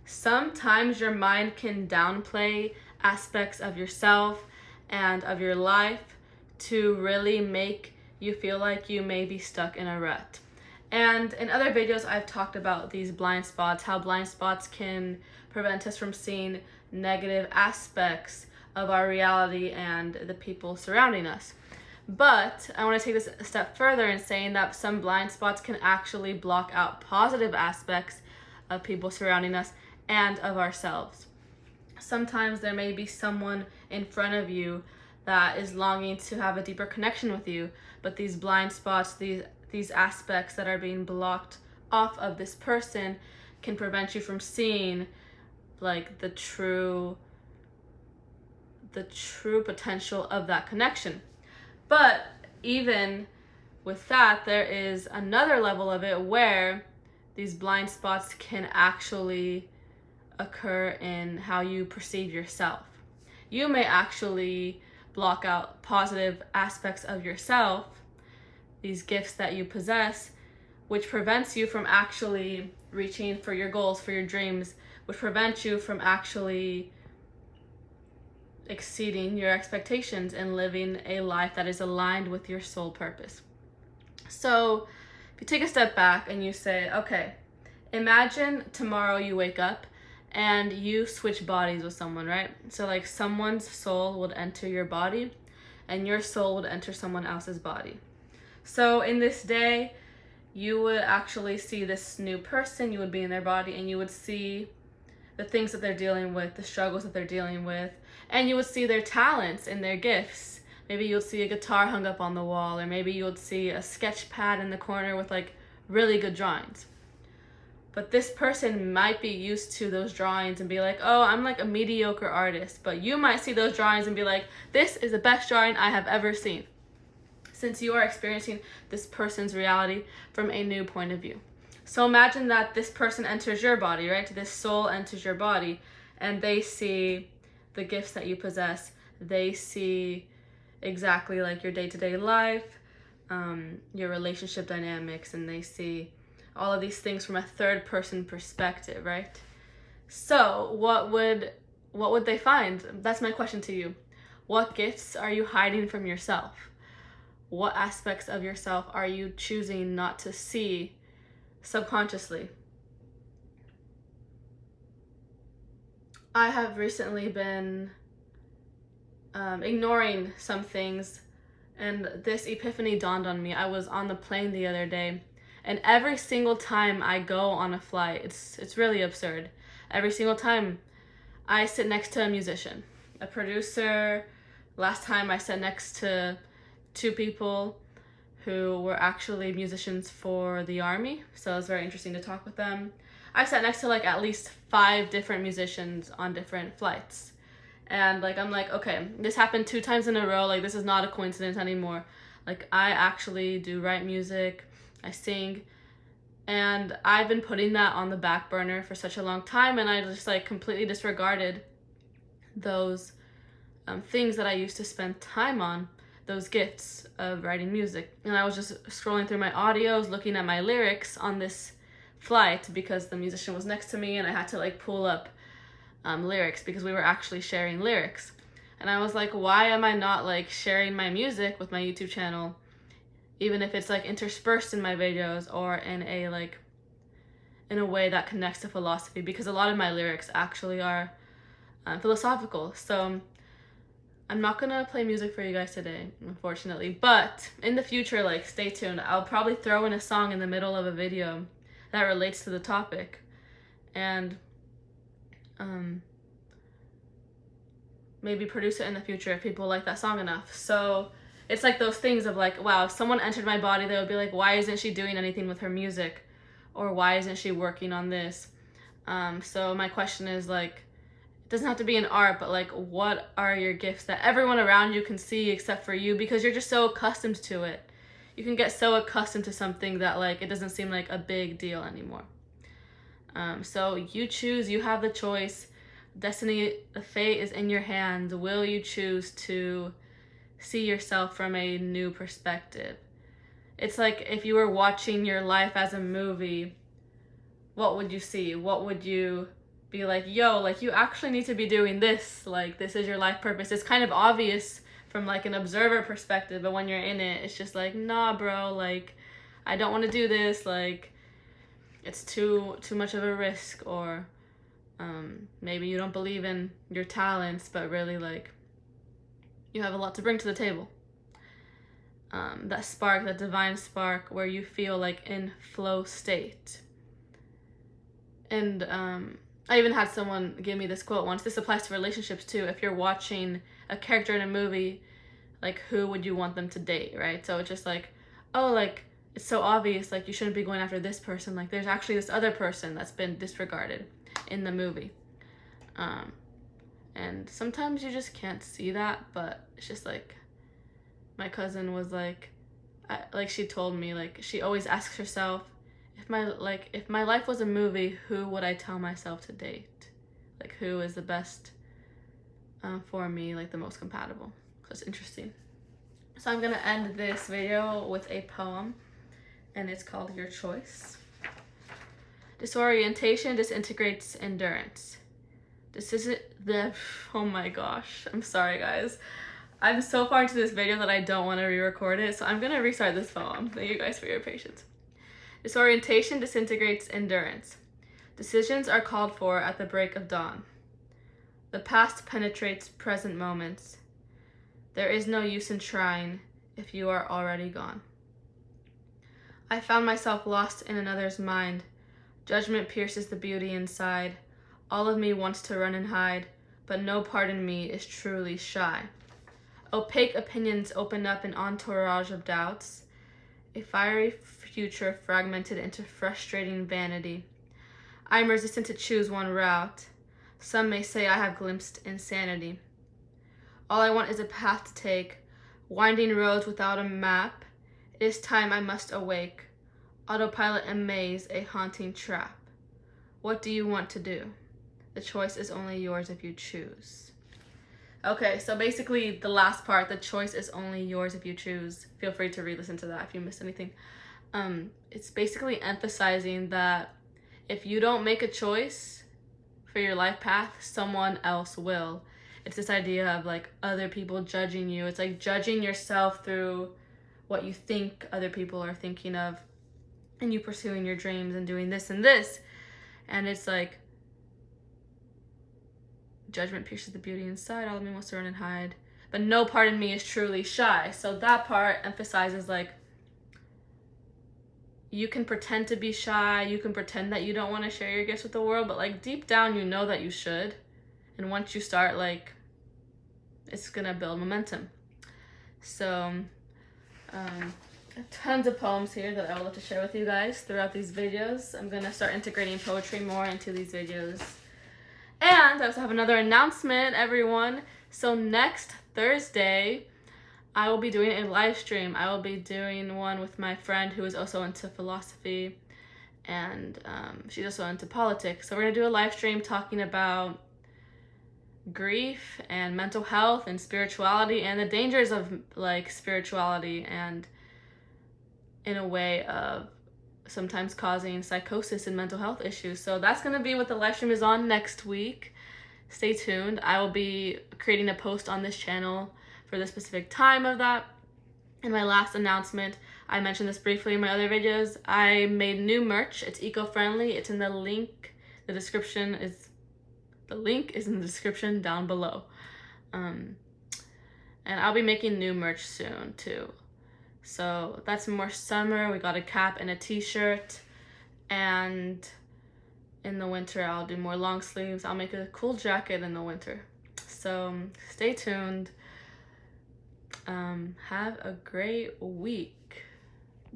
Sometimes your mind can downplay aspects of yourself and of your life to really make you feel like you may be stuck in a rut. And in other videos, I've talked about these blind spots, how blind spots can prevent us from seeing negative aspects of our reality and the people surrounding us. But I want to take this a step further in saying that some blind spots can actually block out positive aspects of people surrounding us and of ourselves. Sometimes there may be someone in front of you that is longing to have a deeper connection with you, but these blind spots, these aspects that are being blocked off of this person can prevent you from seeing like the true potential of that connection. But even with that, there is another level of it where these blind spots can actually occur in how you perceive yourself. You may actually block out positive aspects of yourself, these gifts that you possess, which prevents you from actually reaching for your goals, for your dreams, which prevents you from actually exceeding your expectations and living a life that is aligned with your soul purpose. So if you take a step back and you say, okay, imagine tomorrow you wake up and you switch bodies with someone, right? So like someone's soul would enter your body and your soul would enter someone else's body. So in this day, you would actually see this new person, you would be in their body, and you would see the things that they're dealing with, the struggles that they're dealing with, and you would see their talents and their gifts. Maybe you'll see a guitar hung up on the wall, or maybe you'll see a sketch pad in the corner with like really good drawings. But this person might be used to those drawings and be like, oh, I'm like a mediocre artist. But you might see those drawings and be like, this is the best drawing I have ever seen. Since you are experiencing this person's reality from a new point of view. So imagine that this person enters your body, right? This soul enters your body, and they see the gifts that you possess. They see exactly like your day-to-day life, your relationship dynamics, and they see all of these things from a third-person perspective, right? So what would they find? That's my question to you. What gifts are you hiding from yourself? What aspects of yourself are you choosing not to see subconsciously? I have recently been ignoring some things, and this epiphany dawned on me. I was on the plane the other day, and every single time I go on a flight, it's really absurd. Every single time I sit next to a musician, a producer. Last time I sat next to two people who were actually musicians for the army, so it was very interesting to talk with them. I sat next to like at least 5 different musicians on different flights, and like I'm like, okay, this happened 2 times in a row. Like this is not a coincidence anymore. Like I actually do write music, I sing, and I've been putting that on the back burner for such a long time, and I just like completely disregarded those things that I used to spend time on, those gifts of writing music. And I was just scrolling through my audios, looking at my lyrics on this flight because the musician was next to me and I had to like pull up lyrics because we were actually sharing lyrics. And I was like, why am I not like sharing my music with my YouTube channel, even if it's like interspersed in my videos or in a way that connects to philosophy, because a lot of my lyrics actually are philosophical. So I'm not gonna play music for you guys today, unfortunately, but in the future, like, stay tuned. I'll probably throw in a song in the middle of a video that relates to the topic, and maybe produce it in the future if people like that song enough. So it's like those things of like, wow, if someone entered my body, they would be like, why isn't she doing anything with her music? Or why isn't she working on this? So my question is like, it doesn't have to be an art, but like, what are your gifts that everyone around you can see except for you, because you're just so accustomed to it. You can get so accustomed to something that like it doesn't seem like a big deal anymore. So you choose, you have the choice. Destiny, the fate is in your hands. Will you choose to see yourself from a new perspective? It's like if you were watching your life as a movie, what would you see? What would you be like, yo, like you actually need to be doing this, like this is your life purpose. It's kind of obvious from like an observer perspective, but when you're in it, it's just like, nah, bro, like I don't want to do this, like it's too much of a risk, or maybe you don't believe in your talents, but really like you have a lot to bring to the table. That spark, that divine spark where you feel like in flow state. And I even had someone give me this quote once. This applies to relationships too. If you're watching a character in a movie, like who would you want them to date, right? So it's just like, oh, like it's so obvious, like you shouldn't be going after this person. Like there's actually this other person that's been disregarded in the movie. And sometimes you just can't see that, but it's just like, my cousin was like, she told me, like she always asks herself, if my life was a movie, who would I tell myself to date? Like who is the best for me, like the most compatible? So it's interesting. So I'm gonna end this video with a poem, and it's called Your Choice. Disorientation disintegrates endurance. Oh my gosh, I'm sorry guys. I'm so far into this video that I don't want to re-record it, so I'm gonna restart this poem. Thank you guys for your patience. Disorientation disintegrates endurance. Decisions are called for at the break of dawn. The past penetrates present moments. There is no use in trying if you are already gone. I found myself lost in another's mind. Judgment pierces the beauty inside. All of me wants to run and hide, but no part in me is truly shy. Opaque opinions open up an entourage of doubts, a fiery future fragmented into frustrating vanity. I am resistant to choose one route. Some may say I have glimpsed insanity. All I want is a path to take, winding roads without a map. It is time I must awake. Autopilot and maze, a haunting trap. What do you want to do? The choice is only yours if you choose. Okay, so basically the last part, the choice is only yours if you choose. Feel free to re-listen to that if you missed anything. It's basically emphasizing that if you don't make a choice for your life path, someone else will. It's this idea of like other people judging you. It's like judging yourself through what you think other people are thinking of, and you pursuing your dreams and doing this and this. And it's like, judgment pierces the beauty inside, all of me wants to run and hide, but no part in me is truly shy. So that part emphasizes like, you can pretend to be shy, you can pretend that you don't want to share your gifts with the world, but like deep down you know that you should. And once you start, like, it's gonna build momentum. So tons of poems here that I would love to share with you guys throughout these videos. I'm gonna start integrating poetry more into these videos. And I also have another announcement, everyone. So next Thursday, I will be doing a live stream. I will be doing one with my friend who is also into philosophy, and she's also into politics. So we're gonna do a live stream talking about grief and mental health and spirituality and the dangers of like spirituality, and in a way of sometimes causing psychosis and mental health issues. So that's going to be what the live stream is on next week. Stay tuned. I will be creating a post on this channel for the specific time of that. And my last announcement, I mentioned this briefly in my other videos, I made new merch. It's eco-friendly. It's in the link. The link is in the description down below. And I'll be making new merch soon too. So that's more summer. We got a cap and a t-shirt, and in the winter I'll do more long sleeves. I'll make a cool jacket in the winter. So stay tuned. Have a great week.